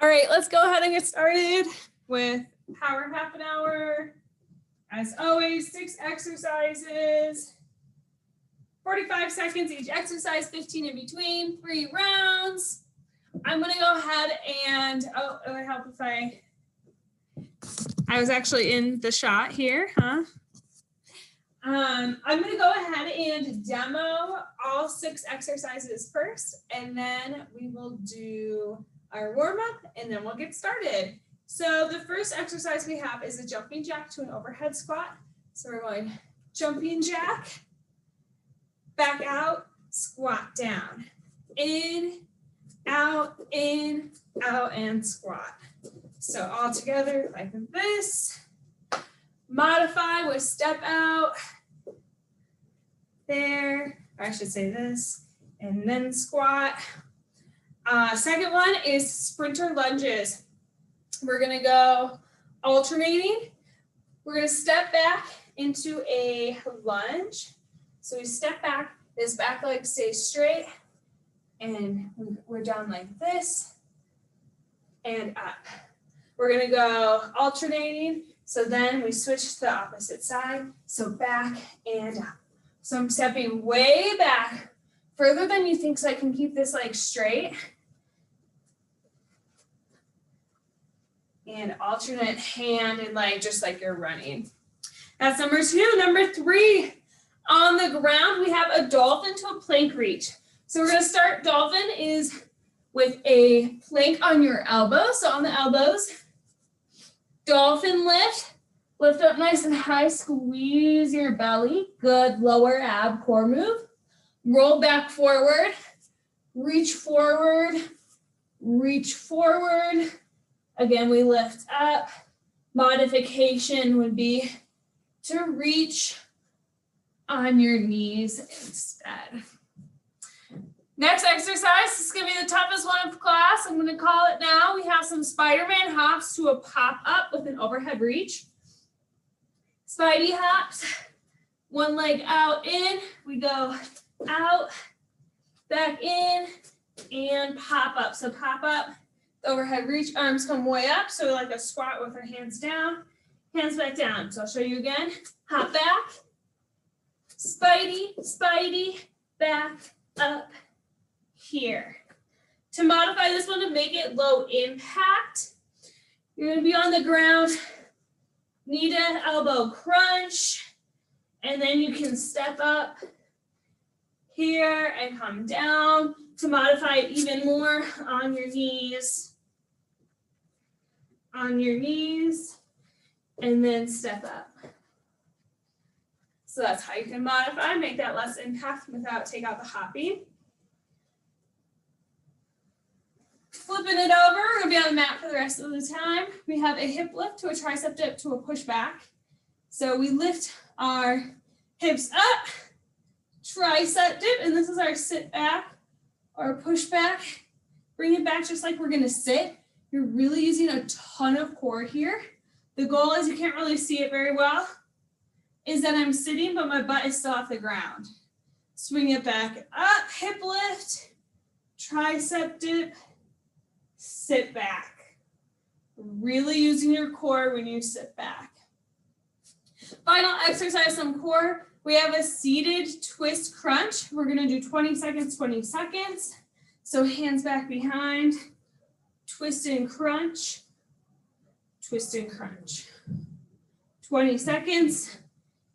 All right, let's go ahead and get started with power half an hour. As always, 6 exercises, 45 seconds each exercise, 15 in between, 3 rounds. I'm gonna go ahead and, oh, it would help if I was actually in the shot here, huh? I'm gonna go ahead and demo all 6 exercises first, and then we will do our warm up, and then we'll get started. So the first exercise we have is a jumping jack to an overhead squat. So we're going jumping jack, back out, squat down, in, out, and squat. So all together like this. Modify with step out, there, or I should say this, and then squat. Second one is sprinter lunges. We're gonna go alternating. We're gonna step back into a lunge. So we step back, this back leg stays straight, and we're down like this, and up. We're gonna go alternating. So then we switch to the opposite side. So back and up. So I'm stepping way back, further than you think, so I can keep this leg straight. And alternate hand and leg, just like you're running. That's number 2. Number 3, on the ground, we have a dolphin to a plank reach. So we're gonna start, dolphin is with a plank on your elbows. So on the elbows, dolphin lift up nice and high, squeeze your belly, good lower ab core move. Roll back forward, reach forward, reach forward. Again, we lift up. Modification would be to reach on your knees instead. Next exercise is going to be the toughest one of class. I'm going to call it now. We have some Spiderman hops to a pop up with an overhead reach. Spidey hops, one leg out in, we go out, back in, and pop up. So pop up, overhead reach, arms come way up. So like a squat with our hands down, hands back down. So I'll show you again. Hop back, Spidey, Spidey, back, up, here. To modify this one to make it low impact, you're gonna be on the ground, knee to elbow crunch, and then you can step up here and come down. To modify it even more, on your knees, and then step up. So that's how you can modify, make that less impact without take out the hopping. Flipping it over, we're gonna be on the mat for the rest of the time. We have a hip lift to a tricep dip to a push back. So we lift our hips up, tricep dip, and this is our sit back or push back. Bring it back just like we're gonna sit. You're really using a ton of core here. The goal is, you can't really see it very well, is that I'm sitting, but my butt is still off the ground. Swing it back up, hip lift, tricep dip, sit back. Really using your core when you sit back. Final exercise, some core. We have a seated twist crunch. We're gonna do 20 seconds, 20 seconds. So hands back behind, twist and crunch, twist and crunch. 20 seconds,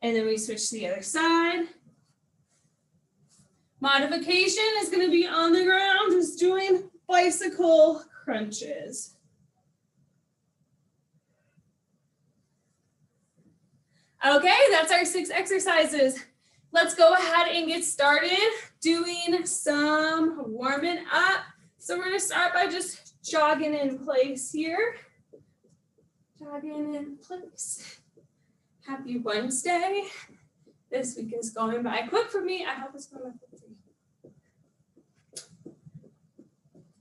and then we switch to the other side. Modification is gonna be on the ground, just doing bicycle crunches. Okay, that's our 6 exercises. Let's go ahead and get started doing some warming up. So we're gonna start by just jogging in place here. Jogging in place. Happy Wednesday. This week is going by quick for me. I hope it's going by quick for you.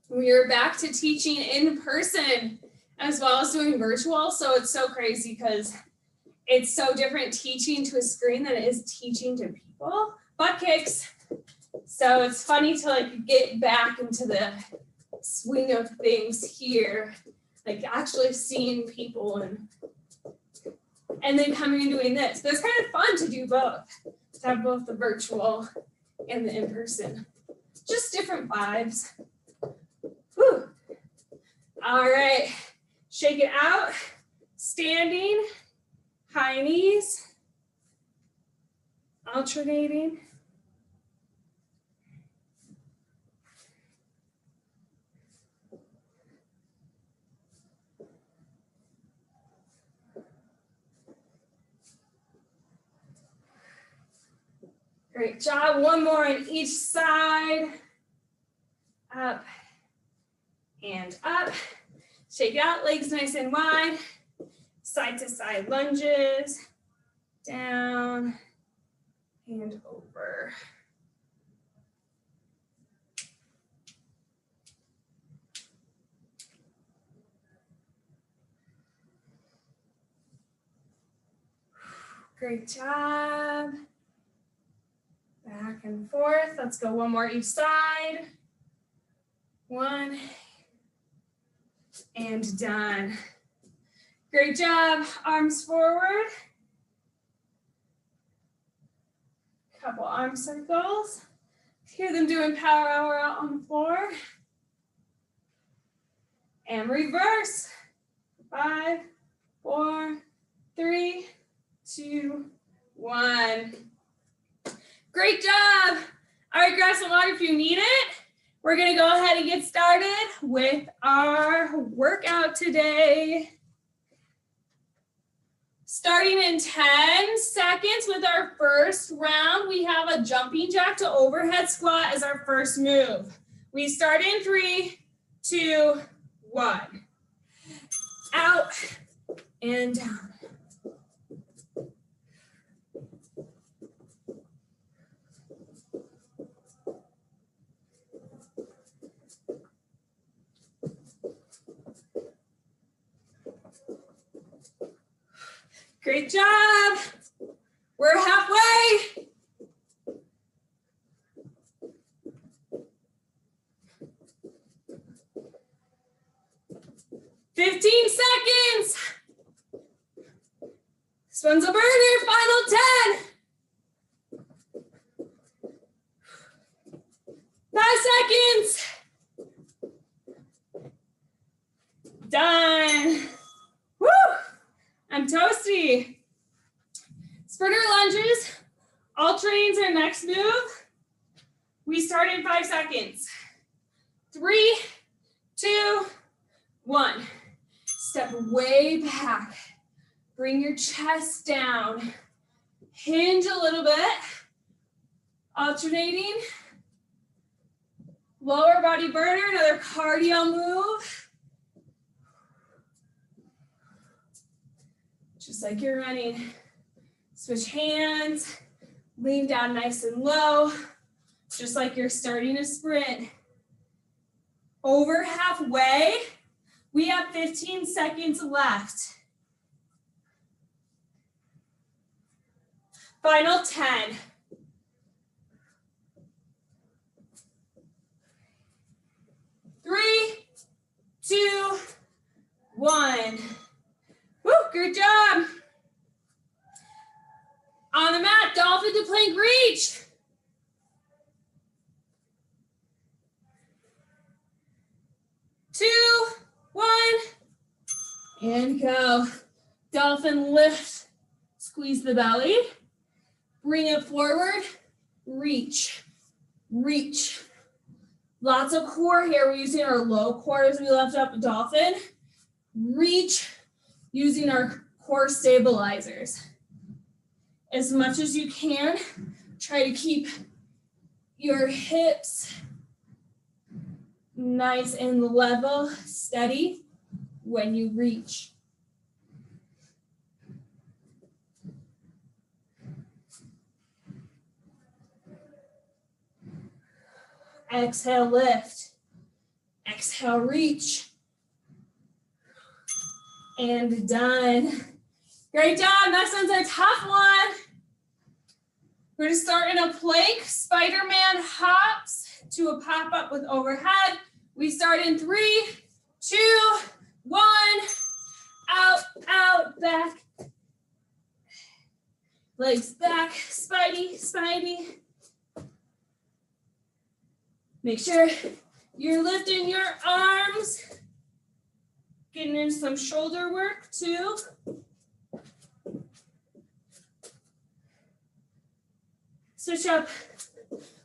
We are back to teaching in person as well as doing virtual. So it's so crazy because it's so different teaching to a screen than it is teaching to people. Butt kicks. So it's funny to like get back into the swing of things here, like actually seeing people and then coming and doing this. But it's kind of fun to do both, to have both the virtual and the in-person. Just different vibes. Whew. All right, shake it out, standing, high knees, alternating. Great job. One more on each side. Up and up. Shake it out, legs nice and wide. Side to side lunges. Down and over. Great job. Back and forth. Let's go one more each side. One and done. Great job. Arms forward. Couple arm circles. Hear them doing power hour out on the floor. And reverse. 5, 4, 3, 2, 1. Great job. All right, grab some water if you need it. We're gonna go ahead and get started with our workout today. Starting in 10 seconds with our first round, we have a jumping jack to overhead squat as our first move. We start in 3, 2, 1. Out and down. Great job. We're halfway. "15 seconds. This one's a burner. Final 10. 5 seconds. Done. Woo! I'm toasty. Sprinter lunges. Alternating our next move. We start in 5 seconds. 3, 2, 1. Step way back. Bring your chest down. Hinge a little bit. Alternating. Lower body burner, another cardio move. Just like you're running. Switch hands, lean down nice and low, just like you're starting a sprint. Over halfway, we have 15 seconds left. Final 10. 3, 2, 1. Woo, good job. On the mat, dolphin to plank reach. 2, 1, and go. Dolphin lift, squeeze the belly. Bring it forward, reach, reach. Lots of core here. We're using our low core as we lift up a dolphin. Reach, using our core stabilizers. As much as you can, try to keep your hips nice and level, steady when you reach. Exhale, lift. Exhale, reach. And done. Great job. Next one's a tough one. We're going to start in a plank, Spiderman hops to a pop-up with overhead. We start in 3, 2, 1. Out, out, back. Legs back, Spidey, Spidey. Make sure you're lifting your arms. Getting in some shoulder work too. Switch up.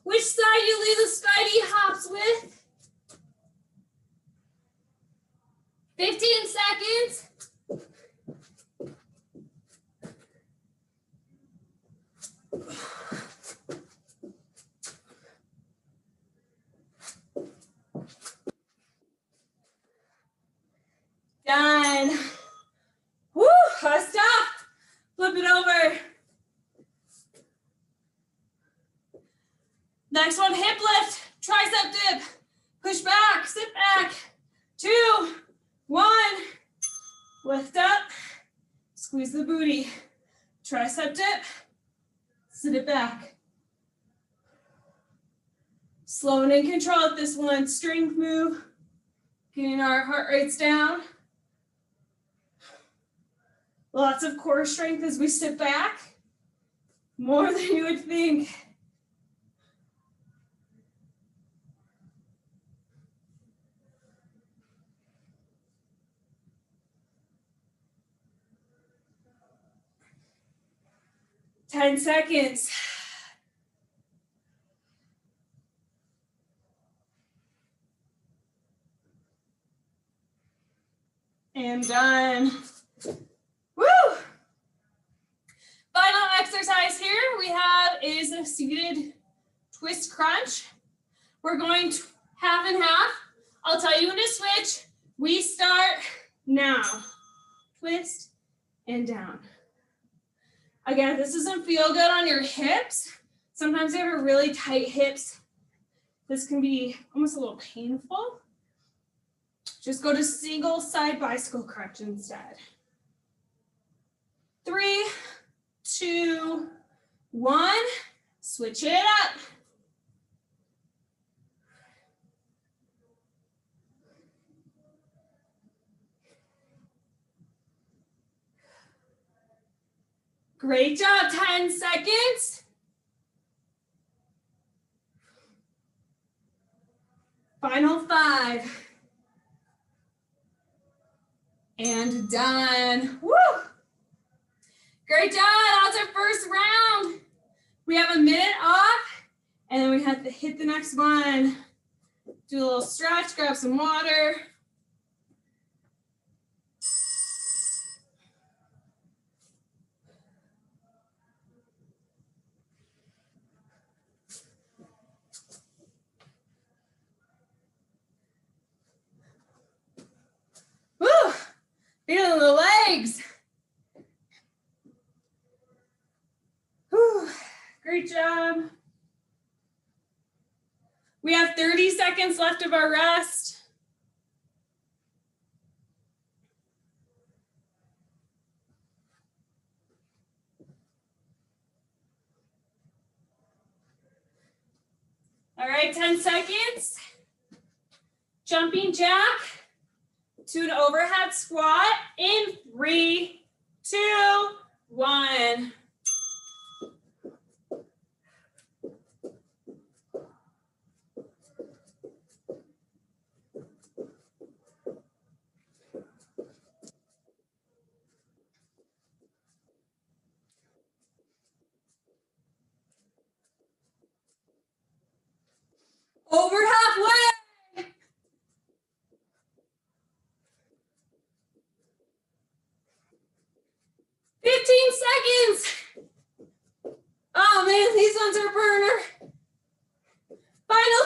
Which side you lead the Spidey hops with? 15 seconds. Done. Woo, stop. Flip it over. Next one, hip lift, tricep dip. Push back, sit back. 2, 1. Lift up. Squeeze the booty. Tricep dip. Sit it back. Slow and in control at this one. Strength move. Getting our heart rates down. Lots of core strength as we sit back. More than you would think. Ten seconds. And done. Woo! Final exercise here we have is a seated twist crunch. We're going to half and half. I'll tell you when to switch. We start now. Twist and down. Again, if this doesn't feel good on your hips, sometimes you have really tight hips. This can be almost a little painful. Just go to single side bicycle crunch instead. 3, 2, 1. Switch it up. Great job, 10 seconds. Final 5. And done. Woo! Great job, that was our first round. We have a minute off, and then we have to hit the next one. Do a little stretch, grab some water. Woo! Feeling the legs. Whew. Great job. We have 30 seconds left of our rest. All right, 10 seconds. Jumping jack to an overhead squat in 3, 2, 1. Over halfway. Seconds. Oh man, these ones are burner. Final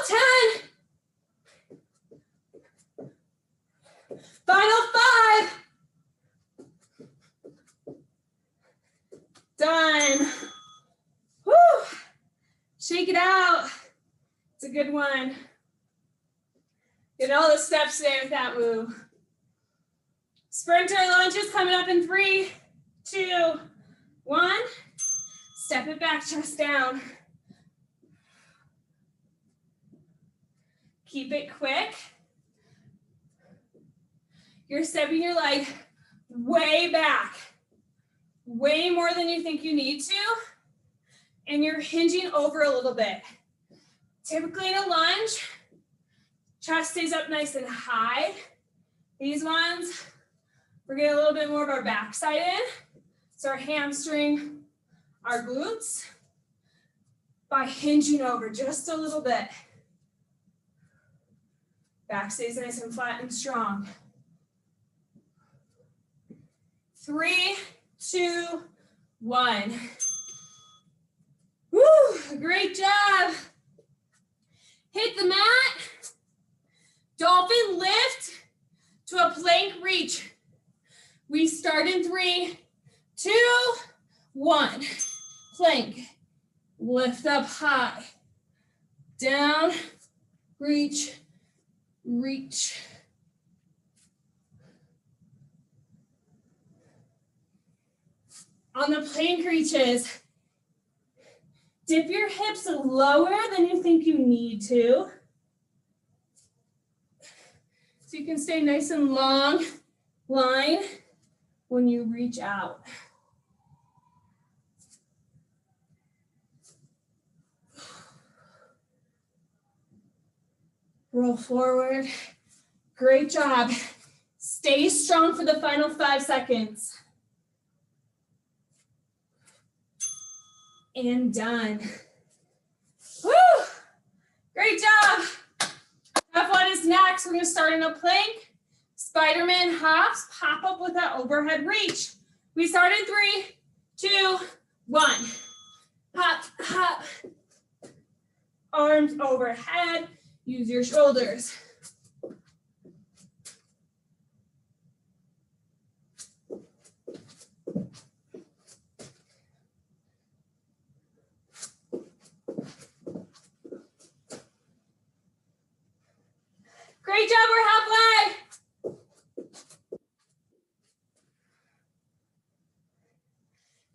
10. Final 5. Done. Woo. Shake it out. It's a good one. Get all the steps there with that move. Sprinter lunges coming up in 3, 2, 1. Step it back, chest down. Keep it quick. You're stepping your leg way back, way more than you think you need to, and you're hinging over a little bit. Typically in a lunge, chest stays up nice and high. These ones, we're getting a little bit more of our backside in, so our hamstring, our glutes, by hinging over just a little bit. Back stays nice and flat and strong. 3, 2, 1. Woo, great job. Hit the mat. Dolphin lift to a plank reach. We start in 3, 2, 1. Plank. Lift up high. Down. Reach. Reach. On the plank reaches, dip your hips lower than you think you need to. So you can stay nice and long line when you reach out. Roll forward. Great job. Stay strong for the final 5 seconds. And done. Woo! Great job. F one is next. We're going to start in a plank. Spiderman hops. Pop up with that overhead reach. We start in 3, 2, 1. Hop, hop. Arms overhead. Use your shoulders. Great job, we're halfway.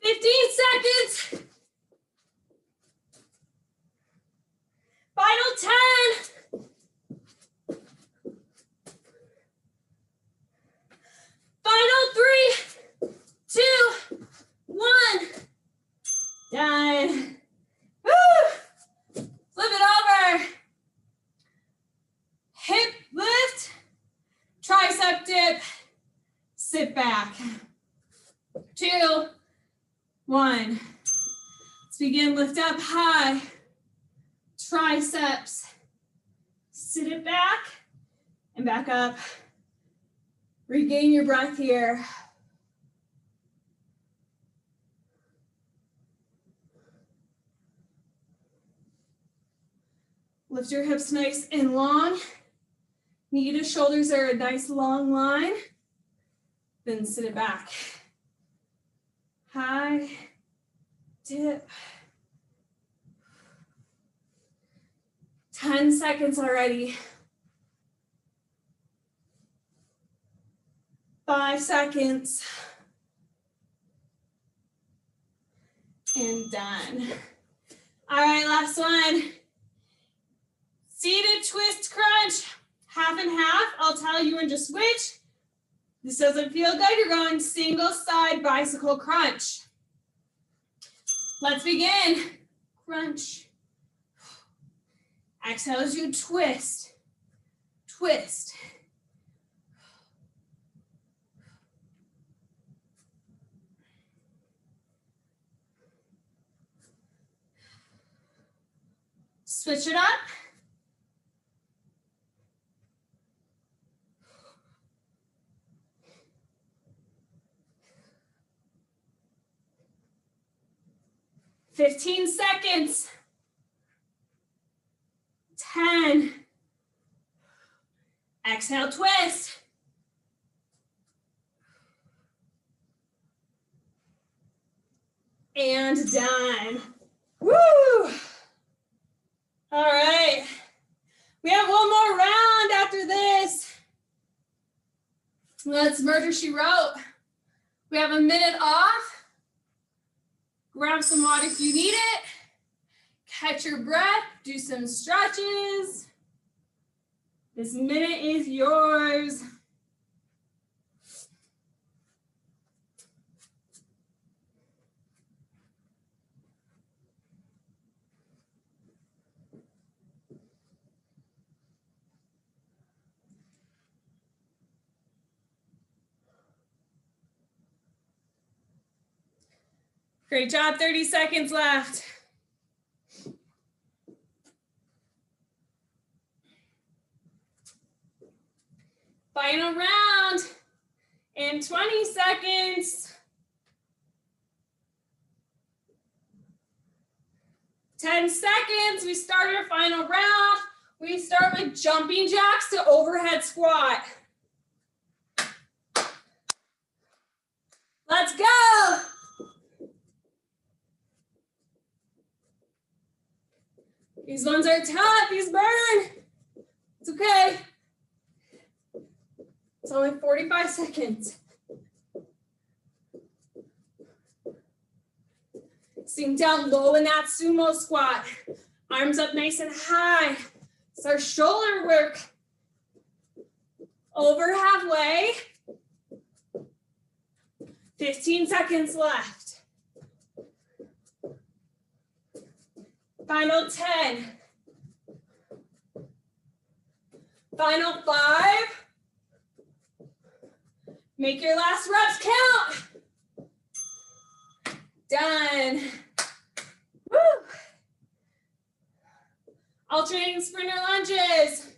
15 seconds. Final 10. Final 3, 2, 1. Done. Woo! Flip it over. Hip lift, tricep dip, sit back. 2, 1. Let's begin, lift up high, triceps, sit it back and back up. Regain your breath here. Lift your hips nice and long. Knee to shoulders are a nice long line. Then sit it back. High, dip. 10 seconds already. 5 seconds. And done. All right, last one. Seated twist crunch. Half and half. I'll tell you when to switch. This doesn't feel good. You're going single side bicycle crunch. Let's begin. Crunch. Exhale as you twist. Twist. Switch it up. Fifteen seconds. 10. Exhale, twist. And done. Woo! All right. We have one more round after this. Let's murder she wrote. We have a minute off. Grab some water if you need it. Catch your breath. Do some stretches. This minute is yours. Great job, 30 seconds left. Final round in 20 seconds. 10 seconds, we start our final round. We start with jumping jacks to overhead squat. Let's go. These ones are tough, these burn. It's okay. It's only 45 seconds. Sink down low in that sumo squat. Arms up nice and high. It's our shoulder work. Over halfway. 15 seconds left. Final 10. Final 5. Make your last reps count. Done. Woo. Alternating sprinter lunges.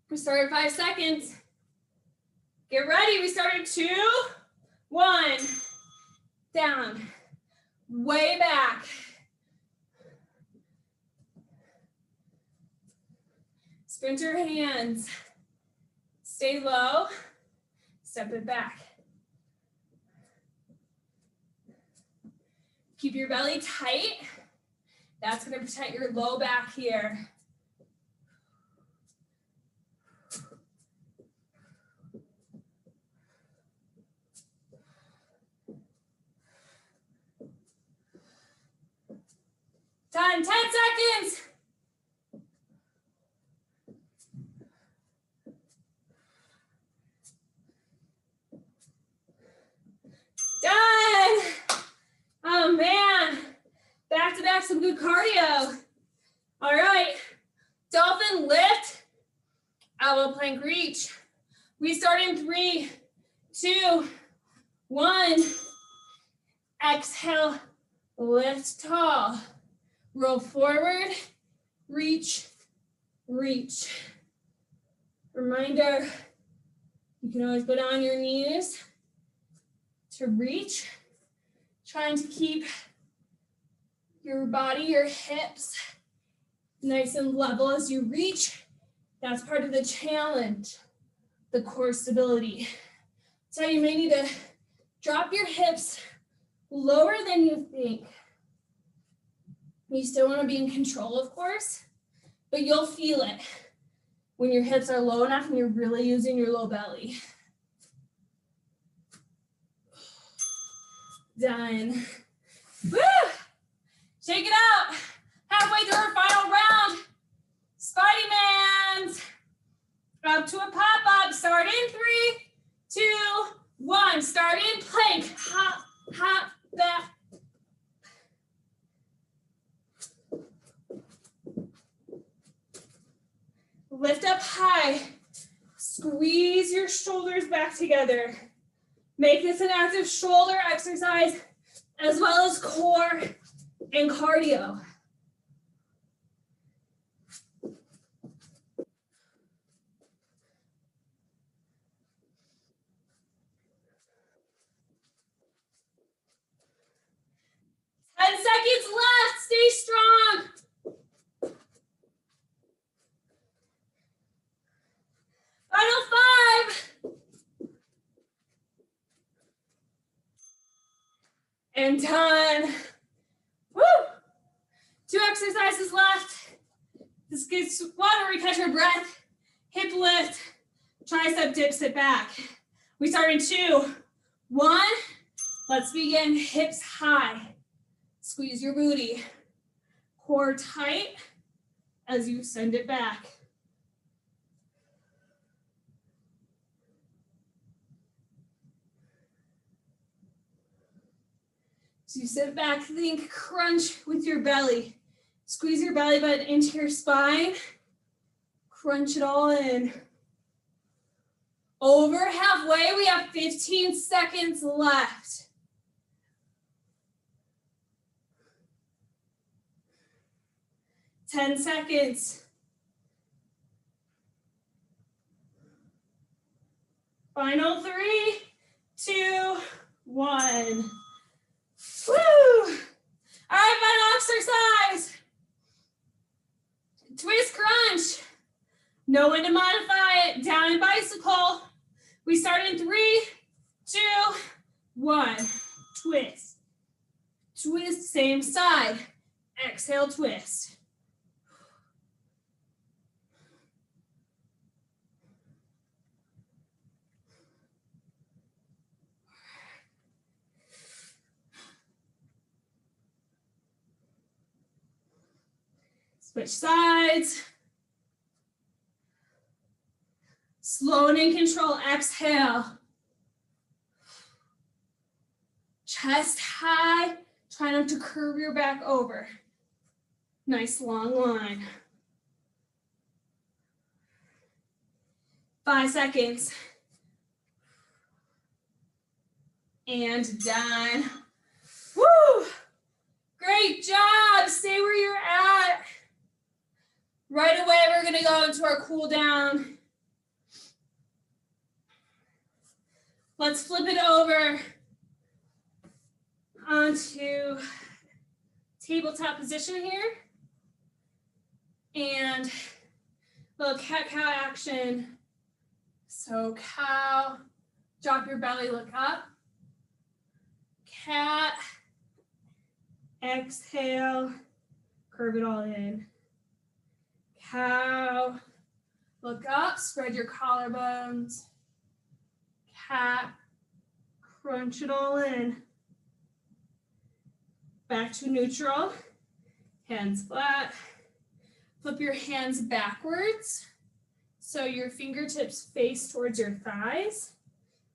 We start at 5 seconds. Get ready. We start at 2, 1. Down. Way back. Sprinter hands. Stay low. Step it back. Keep your belly tight. That's going to protect your low back here. Time, 10 seconds. Done. Oh man, back to back, some good cardio. All right, dolphin lift, elbow plank reach. We start in 3, 2, 1. Exhale, lift tall. Roll forward, reach, reach. Reminder, you can always go down on your knees to reach. Trying to keep your body, your hips nice and level as you reach. That's part of the challenge, the core stability. So you may need to drop your hips lower than you think. You still want to be in control, of course, but you'll feel it when your hips are low enough and you're really using your low belly. Done. Woo! Shake it out. Halfway through our final round. Spiderman's. Up to a pop-up. Start in 3, 2, 1. Start in plank. Hop, hop, back. Lift up high. Squeeze your shoulders back together. Make this an active shoulder exercise as well as core and cardio. Seconds left. Stay strong. Final 5. And done. Woo! 2 exercises left. This gets one where we catch our breath. Hip lift, tricep dip, sit back. We start in 2, 1. Let's begin. Hips high. Squeeze your booty. Core tight as you send it back. So you sit back, think crunch with your belly. Squeeze your belly button into your spine. Crunch it all in. Over halfway, we have 15 seconds left. 10 seconds. Final 3, 2, 1. Woo! All right, final exercise. Twist crunch. Know when to modify it. Down and bicycle. We start in 3, 2, 1. Twist. Twist, same side. Exhale, twist. Switch sides. Slow and in control, exhale. Chest high, try not to curve your back over. Nice long line. 5 seconds. And done. Woo! Great job, stay where you're at. Right away, we're gonna go into our cool down. Let's flip it over onto tabletop position here. And little cat-cow action. So cow, drop your belly, look up. Cat, exhale, curve it all in. Cow, look up, spread your collarbones. Cat, crunch it all in. Back to neutral, hands flat. Flip your hands backwards so your fingertips face towards your thighs.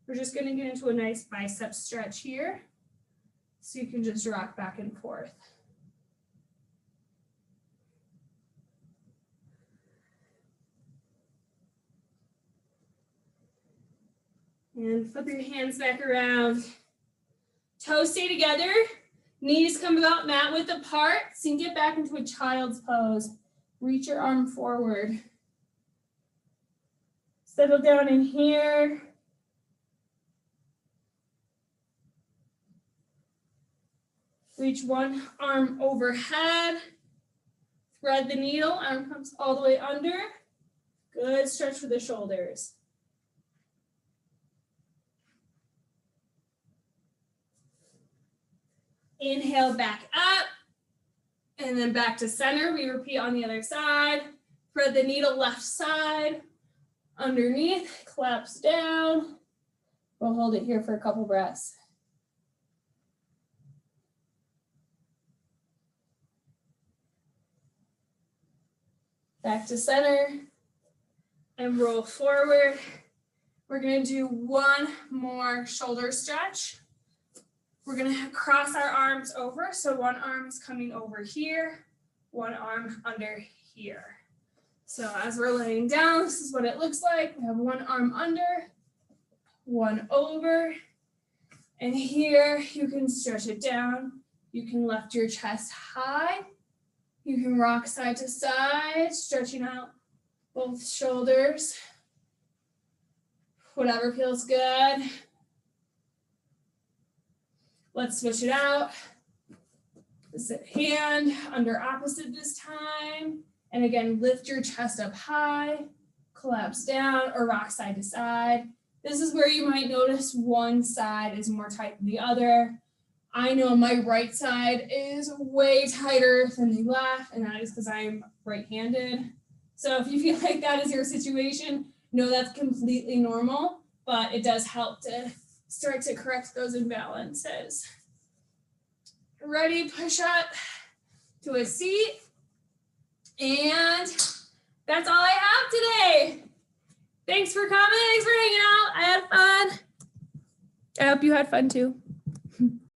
We're just gonna get into a nice bicep stretch here. So you can just rock back and forth. And flip your hands back around. Toes stay together. Knees come about mat width apart. So you can get back into a child's pose. Reach your arm forward. Settle down in here. Reach one arm overhead. Thread the needle, arm comes all the way under. Good stretch for the shoulders. Inhale back up, and then back to center. We repeat on the other side. Thread the needle left side, underneath, collapse down. We'll hold it here for a couple breaths. Back to center and roll forward. We're gonna do one more shoulder stretch. We're gonna cross our arms over. So one arm is coming over here, one arm under here. So as we're laying down, this is what it looks like. We have one arm under, one over, and here you can stretch it down. You can lift your chest high. You can rock side to side, stretching out both shoulders. Whatever feels good. Let's switch it out. Sit hand under opposite this time. And again, lift your chest up high, collapse down, or rock side to side. This is where you might notice one side is more tight than the other. I know my right side is way tighter than the left, and that is because I'm right-handed. So if you feel like that is your situation, know that's completely normal, but it does help to start to correct those imbalances. Ready, push up to a seat. And that's all I have today. Thanks for coming. Thanks for hanging out. I had fun. I hope you had fun too.